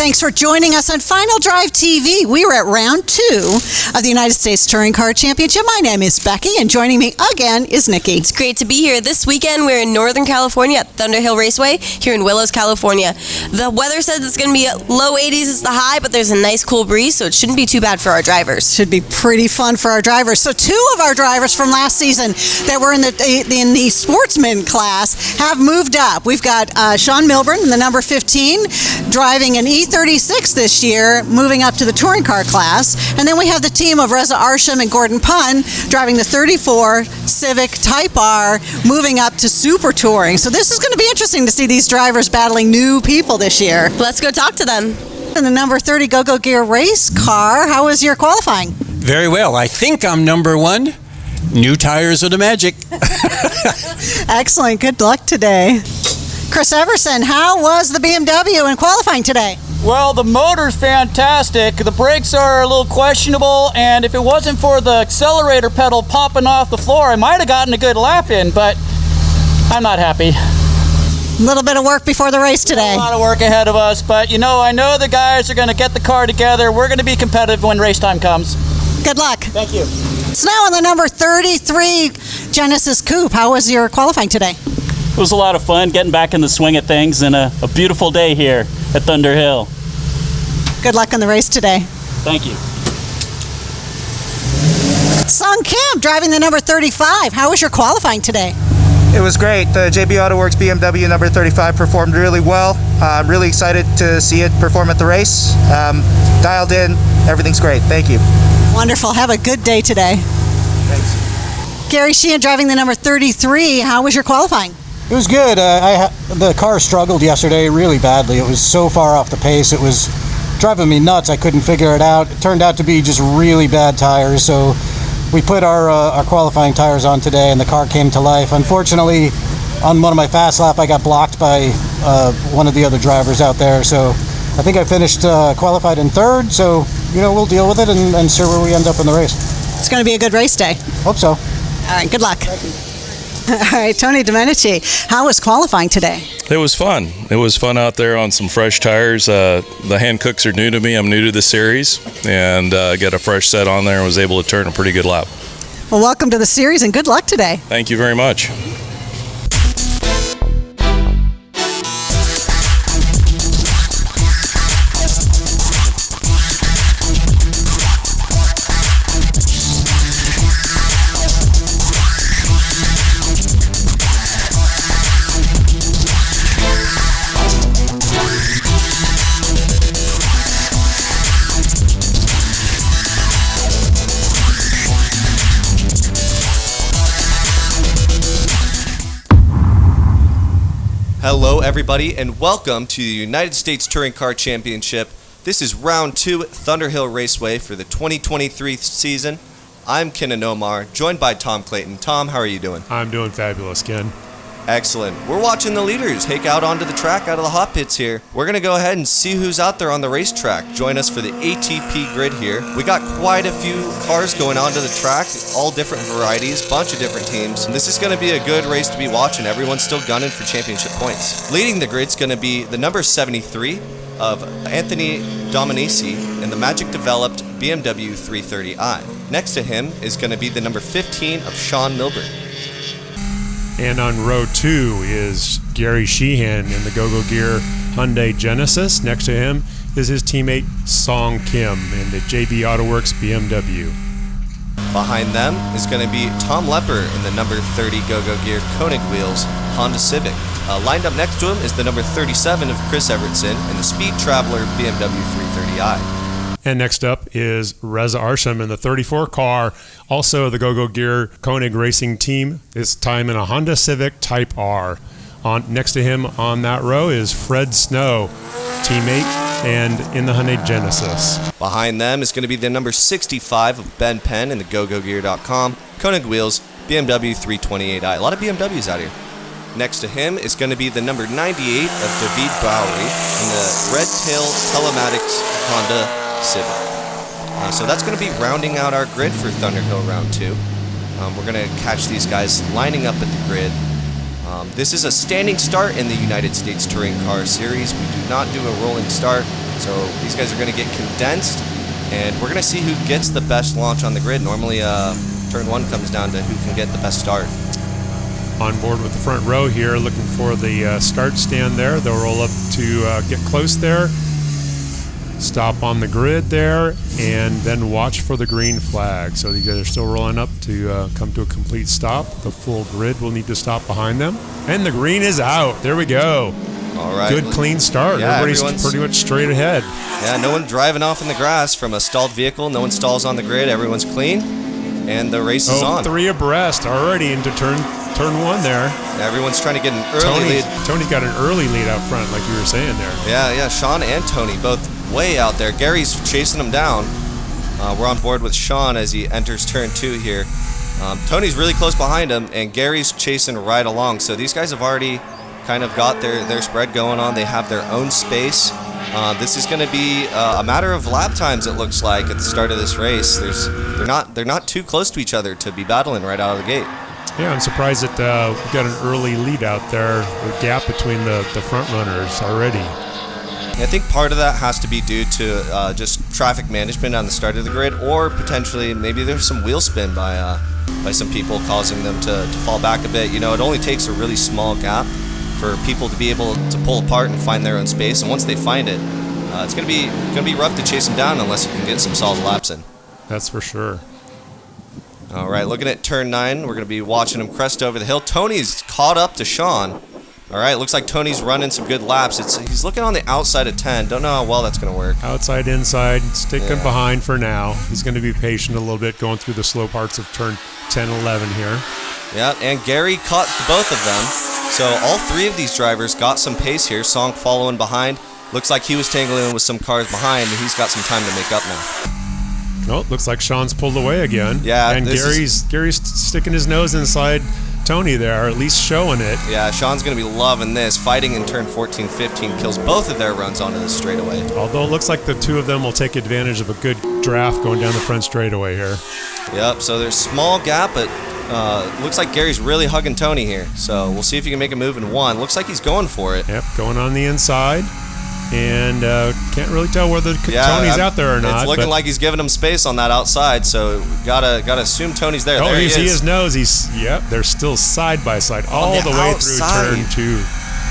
Thanks for joining us on Final Drive TV. We were at round 2 of the United States Touring Car Championship. My name is Becky, and joining me again is Nikki. It's great to be here. This weekend, we're in Northern California at Thunderhill Raceway here in Willows, California. The weather says it's going to be low 80s is the high, but there's a nice cool breeze, so it shouldn't be too bad for our drivers. Should be pretty fun for our drivers. So 2 of our drivers from last season that were in the sportsman class have moved up. We've got Sean Milburn in the number 15, driving an E36 this year, moving up to the touring car class. And then we have the team of Reza Arsham and Gordon Punn driving the 34 Civic Type R, moving up to super touring. So this is going to be interesting to see these drivers battling new people this year. Let's go talk to them. In the number 30 Go-Go Gear race car, how was your qualifying? Very well. I think I'm number 1. New tires are the magic. Excellent. Good luck today. Chris Everson, how was the BMW in qualifying today? Well, the motor's fantastic. The brakes are a little questionable, and if it wasn't for the accelerator pedal popping off the floor, I might have gotten a good lap in, but I'm not happy. A little bit of work before the race today. A lot of work ahead of us, but I know the guys are going to get the car together. We're going to be competitive when race time comes. Good luck. Thank you. So now on the number 33 Genesis Coupe, how was your qualifying today? It was a lot of fun getting back in the swing of things, and a beautiful day here at Thunderhill. Good luck on the race today. Thank you. Sung Kim driving the number 35. How was your qualifying today? It was great. The JB AutoWorks BMW number 35 performed really well. I'm really excited to see it perform at the race. Dialed in. Everything's great. Thank you. Wonderful. Have a good day today. Thanks. Gary Sheehan driving the number 33. How was your qualifying? It was good. The car struggled yesterday really badly. It was so far off the pace. It was driving me nuts. I couldn't figure it out. It turned out to be just really bad tires. So we put our qualifying tires on today, and the car came to life. Unfortunately, on one of my fast lap, I got blocked by one of the other drivers out there. So I think I finished qualified in 3rd. So we'll deal with it and see where we end up in the race. It's going to be a good race day. Hope so. All right. Good luck. All right, Tony Domenici, how was qualifying today? It was fun. It was fun out there on some fresh tires. The hand cooks are new to me. I'm new to the series, and got a fresh set on there and was able to turn a pretty good lap. Well, welcome to the series and good luck today. Thank you very much. Hello everybody and welcome to the United States Touring Car Championship. This is round 2 at Thunderhill Raceway for the 2023 season. I'm Ken Omar, joined by Tom Clayton. Tom, how are you doing? I'm doing fabulous, Ken. Excellent. We're watching the leaders take out onto the track out of the hot pits here. We're going to go ahead and see who's out there on the racetrack. Join us for the ATP grid here. We got quite a few cars going onto the track, all different varieties, bunch of different teams. This is going to be a good race to be watching. Everyone's still gunning for championship points. Leading the grid's going to be the number 73 of Anthony Dominici in the Magic Developed BMW 330i. Next to him is going to be the number 15 of Sean Milburn. And on row 2 is Gary Sheehan in the Go-Go Gear Hyundai Genesis. Next to him is his teammate Song Kim in the JB AutoWorks BMW. Behind them is going to be Tom Lepper in the number 30 Go-Go Gear Koenig Wheels Honda Civic. Lined up next to him is the number 37 of Chris Evertson in the Speed Traveler BMW 330i. And next up is Reza Arsham in the 34 car, also the Go-Go Gear Koenig Racing Team, this time in a Honda Civic Type R. Next to him on that row is Fred Snow, teammate, and in the Hyundai Genesis. Behind them is going to be the number 65 of Ben Penn in the GoGoGear.com, Koenig Wheels, BMW 328i. A lot of BMWs out here. Next to him is going to be the number 98 of David Bowery in the Red Tail Telematics Honda Civic. So that's going to be rounding out our grid for Thunderhill round 2. We're going to catch these guys lining up at the grid. This is a standing start in the United States Touring Car Series. We do not do a rolling start, So these guys are going to get condensed, and we're going to see who gets the best launch on the grid. Normally, turn 1 comes down to who can get the best start. On board with the front row here, looking for the start stand there. They'll roll up to get close there. Stop on the grid there, and then watch for the green flag. So these guys are still rolling up to come to a complete stop. The full grid will need to stop behind them. And the green is out. There we go. All right. Good, clean start. Yeah, Everybody's pretty much straight ahead. Yeah, no one driving off in the grass from a stalled vehicle. No one stalls on the grid. Everyone's clean, and the race is on. 3 abreast already into turn 1 there. Yeah, everyone's trying to get an early lead. Tony got an early lead out front, like you were saying there. Yeah. Sean and Tony both way out there. Gary's chasing him down. We're on board with Sean as he enters turn 2 here. Tony's really close behind him, and Gary's chasing right along. So these guys have already kind of got their spread going on. They have their own space. This is going to be a matter of lap times, it looks like, at the start of this race. They're not too close to each other to be battling right out of the gate. Yeah, I'm surprised that we got an early lead out there. The gap between the front runners already. I think part of that has to be due to just traffic management on the start of the grid, or potentially maybe there's some wheel spin by some people causing them to fall back a bit. You know, it only takes a really small gap for people to be able to pull apart and find their own space, and once they find it, it's gonna be rough to chase them down unless you can get some solid laps in. That's for sure. All right, looking at turn 9, we're gonna be watching him crest over the hill. Tony's caught up to Sean. All right, looks like Tony's running some good laps. He's looking on the outside of 10. Don't know how well that's going to work. Outside, inside, sticking behind for now. He's going to be patient a little bit going through the slow parts of turn 10 and 11 here. Yeah, and Gary caught both of them. So all 3 of these drivers got some pace here. Song following behind. Looks like he was tangling with some cars behind, and he's got some time to make up now. Oh, looks like Sean's pulled away again. Yeah, and Gary's sticking his nose inside Tony there, or at least showing it. Yeah, Sean's going to be loving this. Fighting in turn 14, 15 kills both of their runs onto the straightaway. Although it looks like the 2 of them will take advantage of a good draft going down the front straightaway here. Yep, so there's small gap, but looks like Gary's really hugging Tony here. So we'll see if he can make a move in 1. Looks like he's going for it. Yep, going on the inside. And can't really tell whether Tony's out there or not. It's looking like he's giving him space on that outside, so gotta assume Tony's there. Oh, there you see is. his nose. They're still side by side all the way through turn 2.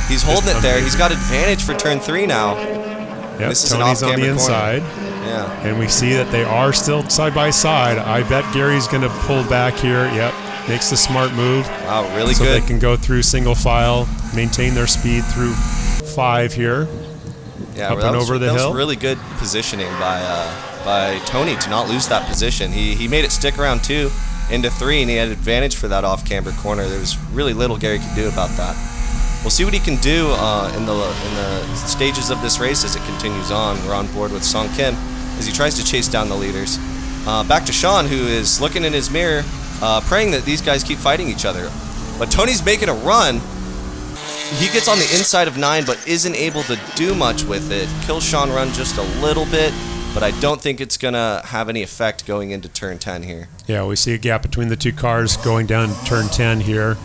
He's holding it there. He's got advantage for turn 3 now. Yep, this is Tony's an on the inside. Corner. Yeah. And we see that they are still side by side. I bet Gary's going to pull back here. Yep, makes the smart move. Wow, really so good. So they can go through single file, maintain their speed through 5 here. Yeah, up and over the hill. That was really good positioning by Tony to not lose that position. He made it stick around 2 into 3, and he had advantage for that off-camber corner. There was really little Gary could do about that. We'll see what he can do in the stages of this race as it continues on. We're on board with Song Kim as he tries to chase down the leaders. Back to Sean, who is looking in his mirror, praying that these guys keep fighting each other. But Tony's making a run. He gets on the inside of 9, but isn't able to do much with it. Kills Sean Run just a little bit, but I don't think it's going to have any effect going into turn 10 here. Yeah, we see a gap between the 2 cars going down turn 10 here.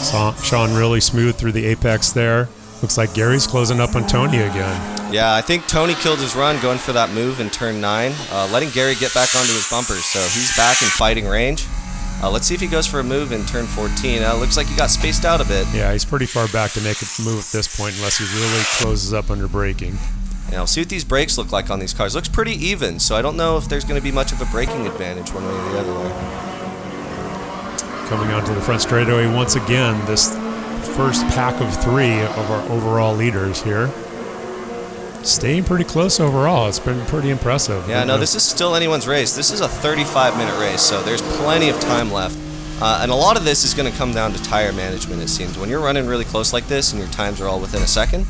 Sean really smooth through the apex there. Looks like Gary's closing up on Tony again. Yeah, I think Tony killed his run going for that move in turn 9, letting Gary get back onto his bumpers. So he's back in fighting range. Let's see if he goes for a move in turn 14. Looks like he got spaced out a bit. Yeah, he's pretty far back to make a move at this point unless he really closes up under braking. Yeah, we'll see what these brakes look like on these cars. Looks pretty even, so I don't know if there's going to be much of a braking advantage one way or the other way. Coming onto the front straightaway once again, this first pack of 3 of our overall leaders here. Staying pretty close overall. It's been pretty impressive. Yeah, no, this is still anyone's race. This is a 35-minute race, so there's plenty of time left. And a lot of this is going to come down to tire management, it seems. When you're running really close like this and your times are all within a second,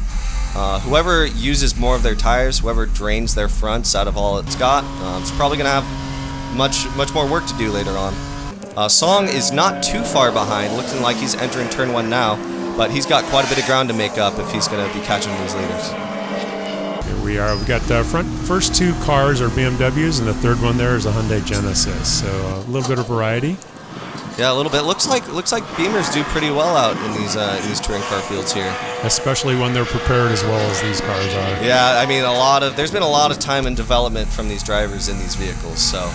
whoever uses more of their tires, whoever drains their fronts out of all it's got, it's probably going to have much more work to do later on. Song is not too far behind, looking like he's entering turn 1 now, but he's got quite a bit of ground to make up if he's going to be catching these leaders. Here we are. We've got the first 2 cars are BMWs, and the third one there is a Hyundai Genesis. So a little bit of variety. Yeah, a little bit. Looks like Beamers do pretty well out in these touring car fields here. Especially when they're prepared as well as these cars are. Yeah, I mean, there's been a lot of time and development from these drivers in these vehicles. So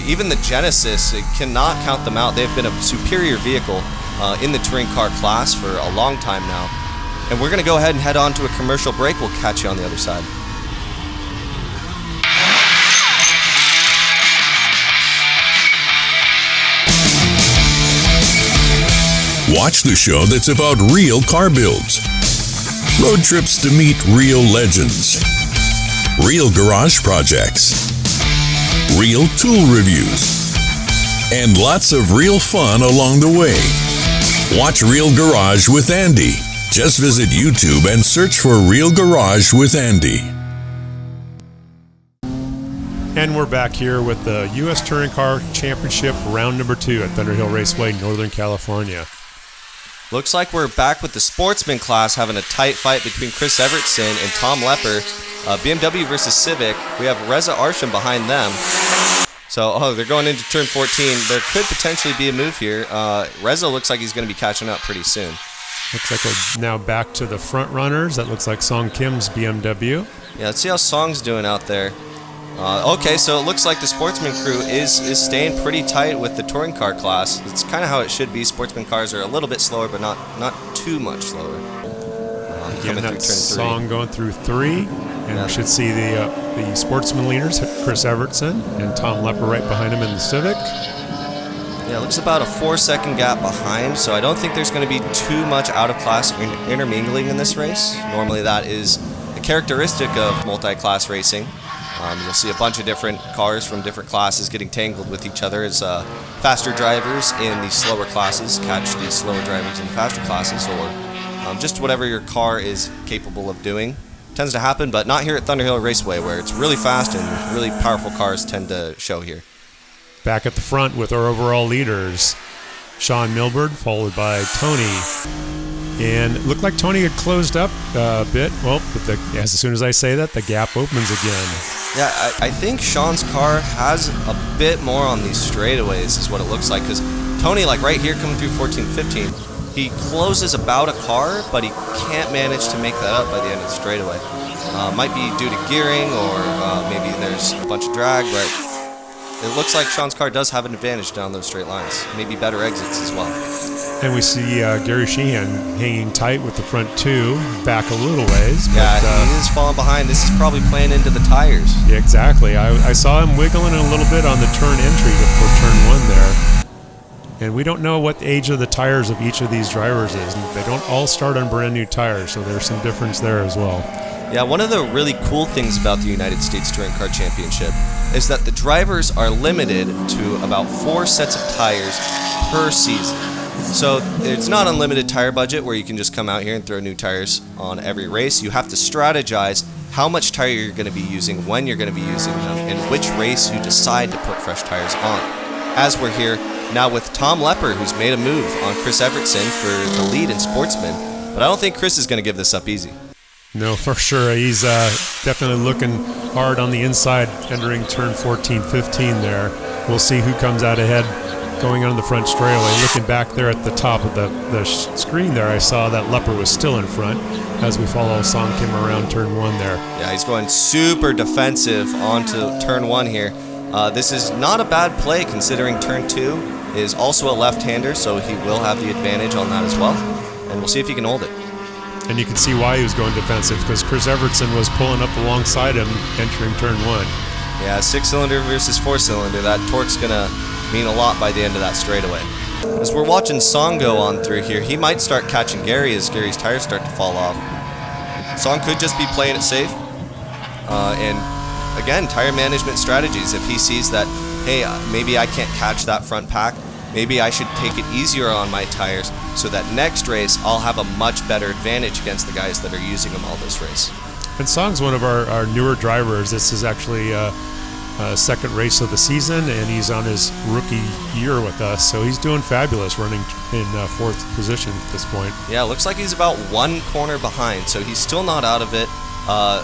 even the Genesis, it cannot count them out. They've been a superior vehicle in the touring car class for a long time now. And we're going to go ahead and head on to a commercial break. We'll catch you on the other side. Watch the show that's about real car builds, road trips to meet real legends, real garage projects, real tool reviews, and lots of real fun along the way. Watch Real Garage with Andy. Just visit YouTube and search for Real Garage with Andy. And we're back here with the U.S. Touring Car Championship round number 2 at Thunderhill Raceway, Northern California. Looks like we're back with the sportsman class having a tight fight between Chris Evertson and Tom Lepper. BMW versus Civic. We have Reza Arsham behind them. So, they're going into turn 14. There could potentially be a move here. Reza looks like he's going to be catching up pretty soon. Looks like we're now back to the front runners. That looks like Song Kim's BMW. Yeah, let's see how Song's doing out there. Okay, so it looks like the sportsman crew is staying pretty tight with the touring car class. It's kind of how it should be. Sportsman cars are a little bit slower, but not too much slower. Again, that's Song going through 3, and we should see the sportsman leaders, Chris Evertson and Tom Lepper right behind him in the Civic. Yeah, it looks about a 4-second gap behind, so I don't think there's going to be too much out-of-class intermingling in this race. Normally that is a characteristic of multi-class racing. You'll see a bunch of different cars from different classes getting tangled with each other as faster drivers in the slower classes catch the slower drivers in the faster classes, or just whatever your car is capable of doing. Tends to happen, but not here at Thunderhill Raceway, where it's really fast and really powerful cars tend to show here. Back at the front with our overall leaders, Sean Milburn, followed by Tony. And it looked like Tony had closed up a bit. Well, but as soon as I say that, the gap opens again. Yeah, I think Sean's car has a bit more on these straightaways is what it looks like, because Tony, like right here coming through 14-15, he closes about a car, but he can't manage to make that up by the end of the straightaway. Might be due to gearing, or maybe there's a bunch of drag, but it looks like Sean's car does have an advantage down those straight lines. Maybe better exits as well. And we see Gary Sheehan hanging tight with the front 2, back a little ways. Yeah, but, he is falling behind. This is probably playing into the tires. Yeah, exactly. I saw him wiggling a little bit on the turn entry for turn 1 there. And we don't know what the age of the tires of each of these drivers is. They don't all start on brand new tires, so there's some difference there as well. Yeah, one of the really cool things about the United States Touring Car Championship is that the drivers are limited to about 4 sets of tires per season. So it's not unlimited tire budget where you can just come out here and throw new tires on every race. You have to strategize how much tire you're going to be using, when you're going to be using them, and which race you decide to put fresh tires on. As we're here now with Tom Lepper, who's made a move on Chris Evertson for the lead in Sportsman, but I don't think Chris is going to give this up easy. No, for sure. He's definitely looking hard on the inside entering turn 14-15 there. We'll see who comes out ahead going on the front straightaway. Looking back there at the top of the screen there, I saw that Lepper was still in front as we follow Song Kim around turn 1 there. Yeah, he's going super defensive onto turn 1 here. This is not a bad play considering turn 2 is also a left-hander, so he will have the advantage on that as well. And we'll see if he can hold it. And you can see why he was going defensive, because Chris Evertson was pulling up alongside him entering turn 1. Yeah, 6-cylinder versus 4-cylinder. That torque's going to mean a lot by the end of that straightaway. As we're watching Song go on through here, he might start catching Gary as Gary's tires start to fall off. Song could just be playing it safe. And again, tire management strategies. If he sees that, hey, maybe I can't catch that front pack, maybe I should take it easier on my tires so that next race I'll have a much better advantage against the guys that are using them all this race. And Song's one of our newer drivers. This is actually second race of the season, and he's on his rookie year with us, so he's doing fabulous, running in fourth position at this point. Yeah, looks like he's about 1 corner behind, so he's still not out of it.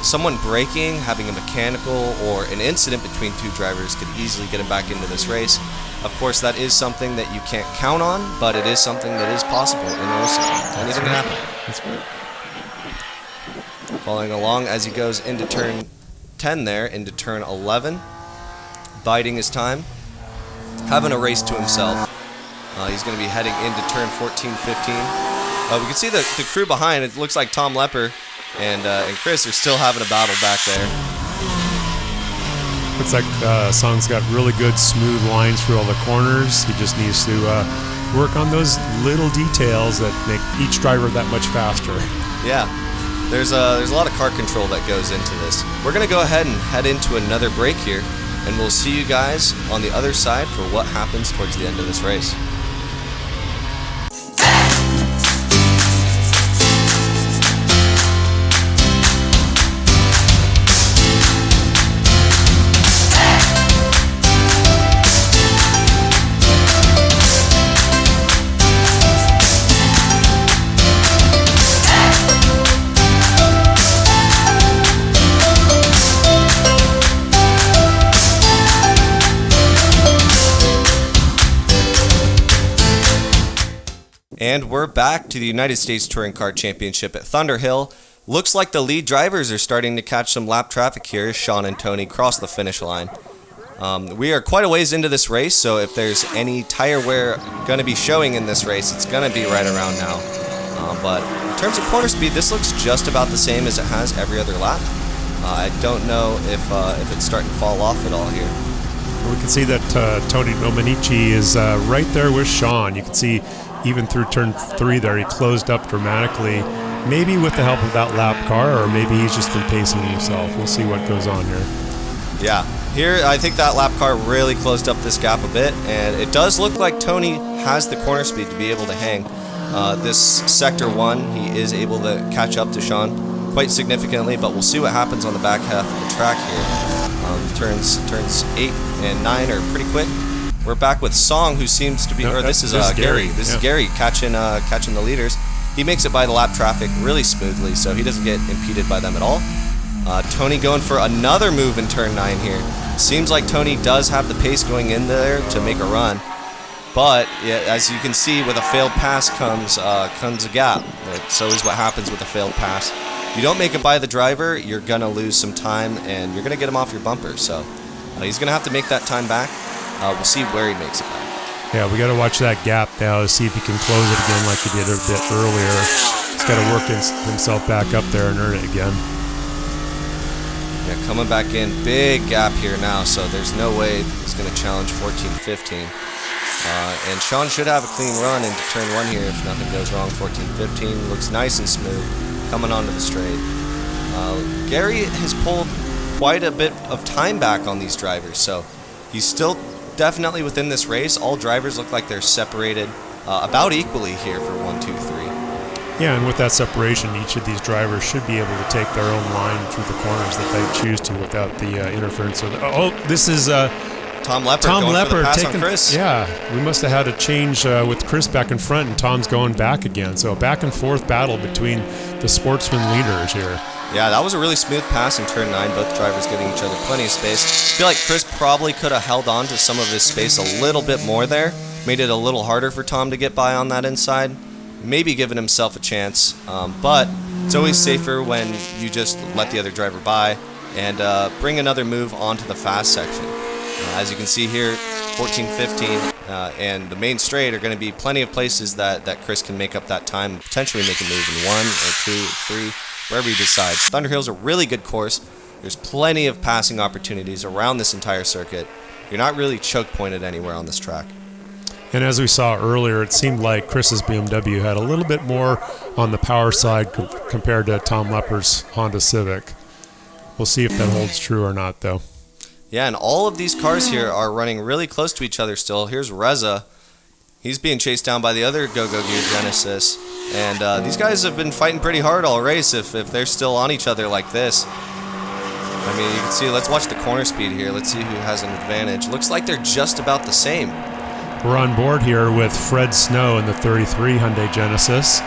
Someone braking, having a mechanical, or an incident between 2 drivers could easily get him back into this race. Of course, that is something that you can't count on, but it is something that is possible in racing. Anything can happen. That's great. Following along as he goes into turn 10 there, into turn 11, biding his time, having a race to himself. He's going to be heading into turn 14, 15. We can see the crew behind. It looks like Tom Lepper and Chris are still having a battle back there. Looks like Song's got really good smooth lines through all the corners. He just needs to work on those little details that make each driver that much faster. Yeah, there's a lot of car control that goes into this. We're going to go ahead and head into another break here, and we'll see you guys on the other side for what happens towards the end of this race. And we're back to the United States Touring Car Championship at Thunderhill. Looks like the lead drivers are starting to catch some lap traffic here as Sean and Tony cross the finish line. We are quite a ways into this race, so if there's any tire wear going to be showing in this race, it's going to be right around now. But in terms of corner speed, this looks just about the same as it has every other lap. I don't know if it's starting to fall off at all here. We can see that Tony Dominici is right there with Sean. You can see even through turn 3 there, he closed up dramatically, maybe with the help of that lap car, or maybe he's just been pacing himself. We'll see what goes on here. Yeah, here I think that lap car really closed up this gap a bit, and it does look like Tony has the corner speed to be able to hang. This sector 1, he is able to catch up to Sean quite significantly, but we'll see what happens on the back half of the track here. Turns 8 and 9 are pretty quick. We're back with Song, who seems to be, this is Gary. This is Gary catching the leaders. He makes it by the lap traffic really smoothly, so he doesn't get impeded by them at all. Tony going for another move in turn 9 here. Seems like Tony does have the pace going in there to make a run, but yeah, as you can see, with a failed pass comes a gap. So is what happens with a failed pass. If you don't make it by the driver, you're gonna lose some time, and you're gonna get him off your bumper. So he's gonna have to make that time back. We'll see where he makes it back. Yeah, we got to watch that gap now to see if he can close it again like he did a bit earlier. He's got to work himself back up there and earn it again. Yeah, coming back in, big gap here now, so there's no way he's going to challenge 14-15. And Sean should have a clean run into turn 1 here if nothing goes wrong. 14-15 looks nice and smooth coming onto the straight. Gary has pulled quite a bit of time back on these drivers, so he's still definitely within this race. All drivers look like they're separated about equally here for 1, 2, 3. Yeah, and with that separation, each of these drivers should be able to take their own line through the corners that they choose to without the interference of this is Tom Lepper going for the pass on Chris. Yeah, we must have had a change with Chris back in front, and Tom's going back again. So a back and forth battle between the sportsman leaders here. Yeah, that was a really smooth pass in turn 9. Both drivers giving each other plenty of space. I feel like Chris probably could have held on to some of his space a little bit more there. Made it a little harder for Tom to get by on that inside. Maybe giving himself a chance. But it's always safer when you just let the other driver by and bring another move onto the fast section. As you can see here, 14-15 and the main straight are going to be plenty of places that Chris can make up that time, potentially make a move in 1 or 2 or 3. Wherever he decides. Thunderhill's a really good course. There's plenty of passing opportunities around this entire circuit. You're not really choke pointed anywhere on this track. And as we saw earlier, it seemed like Chris's BMW had a little bit more on the power side compared to Tom Lepper's Honda Civic. We'll see if that holds true or not, though. Yeah, and all of these cars here are running really close to each other still. Here's Reza. He's being chased down by the other Go-Go Gear Genesis. And these guys have been fighting pretty hard all race if they're still on each other like this. I mean, you can see, let's watch the corner speed here. Let's see who has an advantage. Looks like they're just about the same. We're on board here with Fred Snow in the 33 Hyundai Genesis.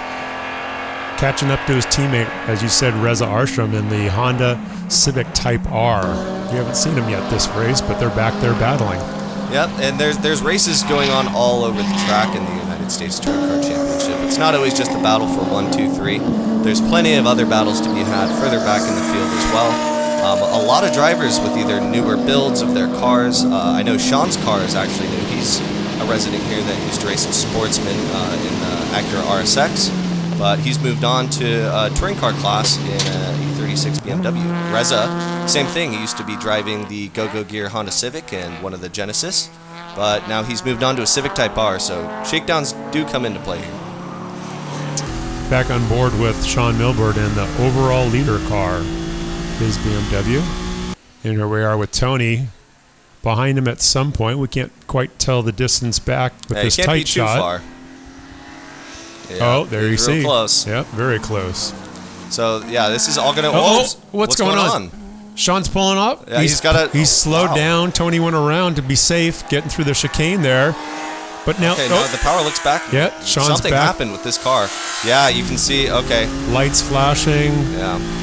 Catching up to his teammate, as you said, Reza Arsham in the Honda Civic Type R. You haven't seen him yet this race, but they're back there battling. Yep, and there's races going on all over the track in the United States Touring Car Championship. It's not always just the battle for 1, 2, 3. There's plenty of other battles to be had further back in the field as well. A lot of drivers with either newer builds of their cars. I know Sean's car is actually new. He's a resident here that used to race in Sportsman in the Acura RSX, but he's moved on to a touring car class in E36 BMW. Reza, same thing. He used to be driving the Go-Go Gear Honda Civic and one of the Genesis, but now he's moved on to a Civic Type R, so shakedowns do come into play here. Back on board with Sean Milburn in the overall leader car, his BMW. And here we are with Tony behind him at some point. We can't quite tell the distance back with this can't tight be too shot. far. Yeah, Oh, there you see. Close. Yep, very close. So yeah, this is all gonna. What's going on? Sean's pulling up. Yeah, he's slowed down. Tony went around to be safe, getting through the chicane there. But now, no, the power looks back. Yeah, Sean's something back. happened with this car. Yeah, you can see. Okay, lights flashing. Yeah.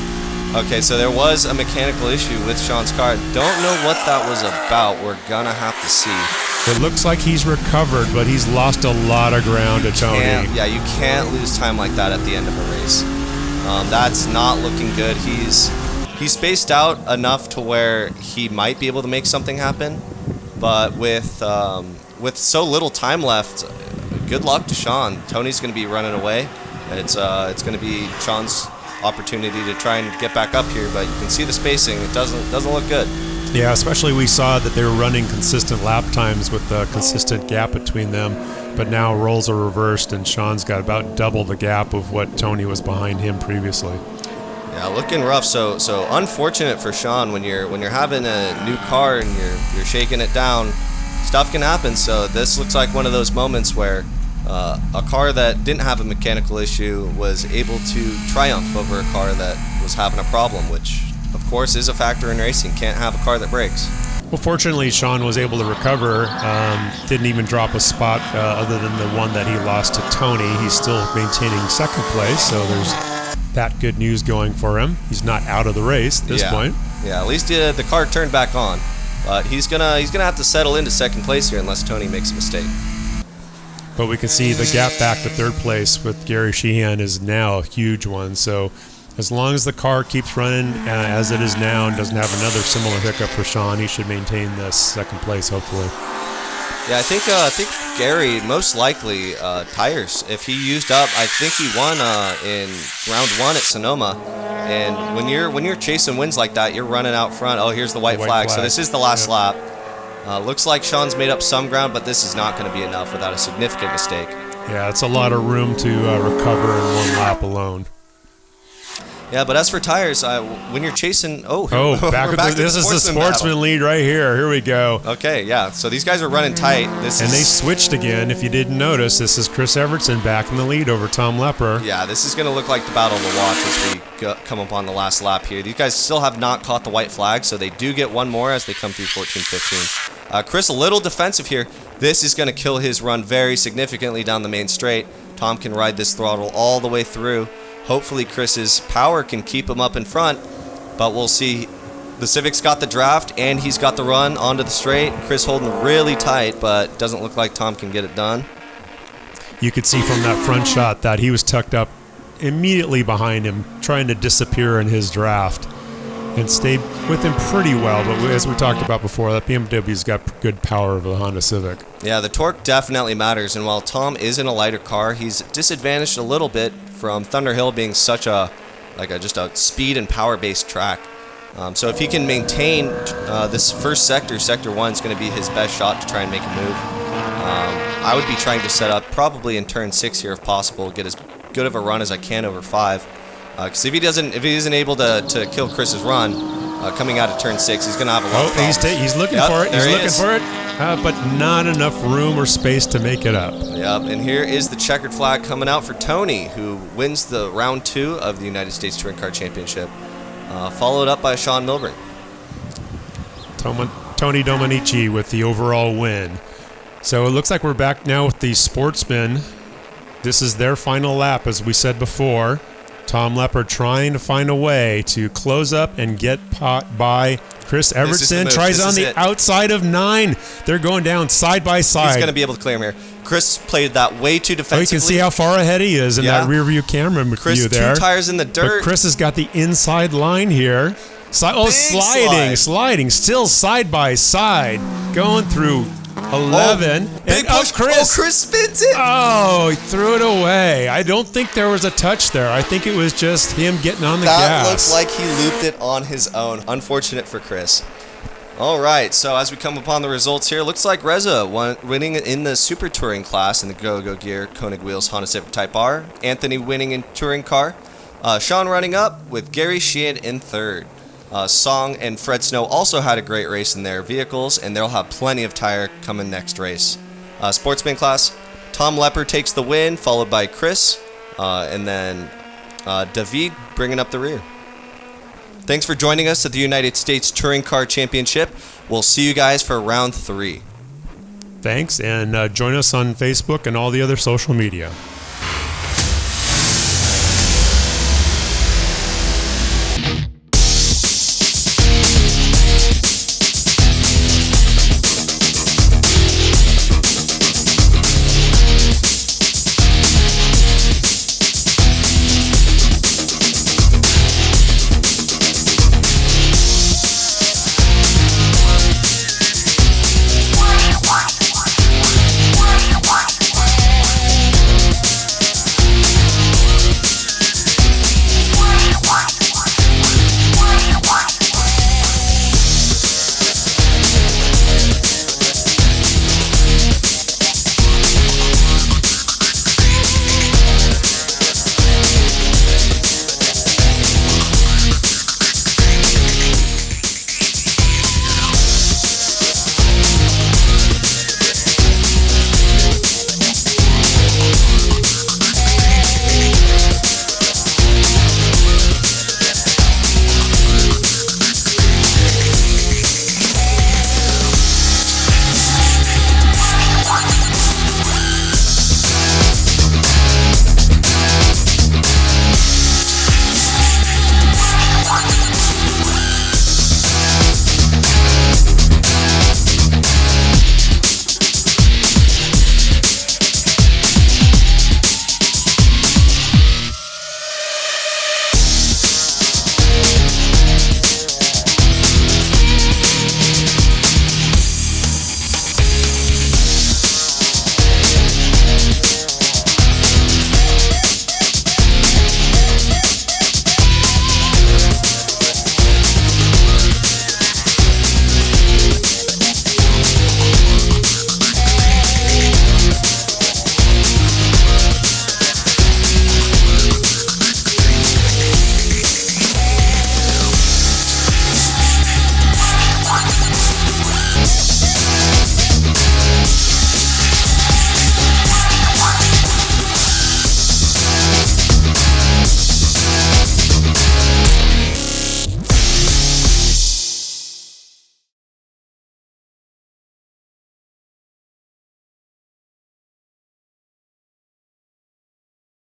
Okay, so there was a mechanical issue with Sean's car. Don't know what that was about. We're gonna have to see. It looks like he's recovered, but he's lost a lot of ground to Tony. Yeah, you can't lose time like that at the end of a race. That's not looking good. He's spaced out enough to where he might be able to make something happen, but with so little time left, good luck to Sean. Tony's going to be running away. It's going to be Sean's opportunity to try and get back up here, but you can see the spacing. It doesn't look good. Yeah, especially we saw that they were running consistent lap times with the consistent gap between them, but now roles are reversed and Sean's got about double the gap of what Tony was behind him previously. Yeah, looking rough. So unfortunate for Sean when you're having a new car and you're shaking it down. Stuff can happen. So this looks like one of those moments where a car that didn't have a mechanical issue was able to triumph over a car that was having a problem, which of course is a factor in racing. Can't have a car that breaks. Well, fortunately, Sean was able to recover. Didn't even drop a spot other than the one that he lost to Tony. He's still maintaining second place, so there's that good news going for him. He's not out of the race at this point. Yeah, at least the car turned back on. But he's gonna have to settle into second place here unless Tony makes a mistake. But we can see the gap back to third place with Gary Sheehan is now a huge one. So as long as the car keeps running as it is now and doesn't have another similar hiccup for Sean, he should maintain the second place, hopefully. Yeah, I think Gary most likely tires. If he used up, I think he won in round 1 at Sonoma. And when you're chasing wins like that, you're running out front. Oh, here's the white flag. So this is the last lap. Looks like Sean's made up some ground, but this is not going to be enough without a significant mistake. Yeah, it's a lot of room to recover in one lap alone. Yeah, but as for tires, when you're chasing... This is the sportsman lead right here. Here we go. Okay, yeah. So these guys are running tight. They switched again. If you didn't notice, this is Chris Evertson back in the lead over Tom Lepper. Yeah, this is going to look like the battle to watch as we come up on the last lap here. These guys still have not caught the white flag, so they do get one more as they come through 14-15. Chris a little defensive here. This is going to kill his run very significantly down the main straight. Tom can ride this throttle all the way through. Hopefully Chris's power can keep him up in front, but we'll see. The Civic's got the draft, and he's got the run onto the straight. Chris holding really tight, but doesn't look like Tom can get it done. You could see from that front shot that he was tucked up immediately behind him, trying to disappear in his draft, and stayed with him pretty well. But as we talked about before, that BMW's got good power over the Honda Civic. Yeah, the torque definitely matters, and while Tom is in a lighter car, he's disadvantaged a little bit from Thunderhill being such just a speed and power-based track. So if he can maintain this first sector 1 is going to be his best shot to try and make a move. I would be trying to set up probably in turn 6 here if possible, get as good of a run as I can over 5. Because if he isn't able to kill Chris's run coming out of turn 6, he's going to have a lot of problems. He's looking for it. He's looking for it, but not enough room or space to make it up. Yep, and here is the checkered flag coming out for Tony, who wins the round 2 of the United States Touring Car Championship, followed up by Sean Milburn. Tony Dominici with the overall win. So it looks like we're back now with the sportsmen. This is their final lap, as we said before. Tom Lepper trying to find a way to close up and get by Chris is the Evertson move. tries This on is the it. outside of 9. They're going down side by side. He's going to be able to clear him here. Chris played that way too defensively. Oh, you can see how far ahead he is in Yeah. that rear view camera Chris, view there. 2 tires in the dirt. But Chris has got the inside line here. Big Sliding, still side by side, going through 11. Big push. Chris spins it. Oh, he threw it away. I don't think there was a touch there. I think it was just him getting on the gas. That looks like he looped it on his own. Unfortunate for Chris. All right, so as we come upon the results here, looks like Reza winning in the Super Touring class in the Go-Go Gear Koenig Wheels Honda Civic Type R. Anthony winning in Touring Car. Sean running up with Gary Sheehan in third. Song and Fred Snow also had a great race in their vehicles, and they'll have plenty of tire coming next race. Sportsman class, Tom Lepper takes the win, followed by Chris, and then David bringing up the rear. Thanks for joining us at the United States Touring Car Championship. We'll see you guys for round 3. Thanks, and join us on Facebook and all the other social media.